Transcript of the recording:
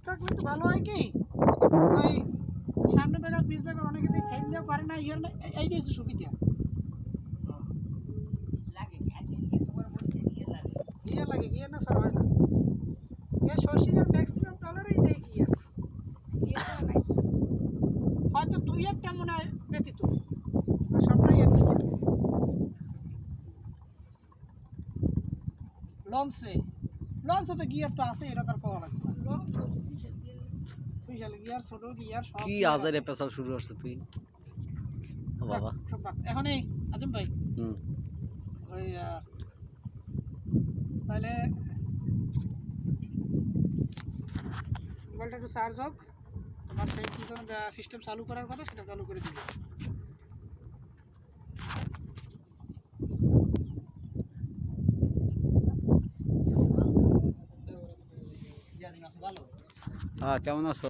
থাকলে একটু ভালো হয় কি ওই সামনে বেগার পিছ বেগার অনেকে দিয়ে ঠেললেও পারে না ইয়ার এই যে সুবিধা গিয়ার লাগে গিয়ার না স্যার হয় না এ শশীর ম্যাক্সিমাম টলারেই দেয় গিয়ার হয়তো দুই একটা মনে হয় ব্যতীত আর সবটাই আর লঞ্চে তো গিয়ার তো আছে এটা তার পাওয়া লাগবে গিয়ার ছোট গিয়ার সব কি আজারে পেছাল শুরু করছিস তুই ও বাবা এখন এই আজম ভাই ওই তাহলে মোবাইলটা একটু চার্জ হোক তোমার সেই কি সিস্টেম চালু করার কথা সেটা চালু করে দিবে হ্যাঁ কেমন আছো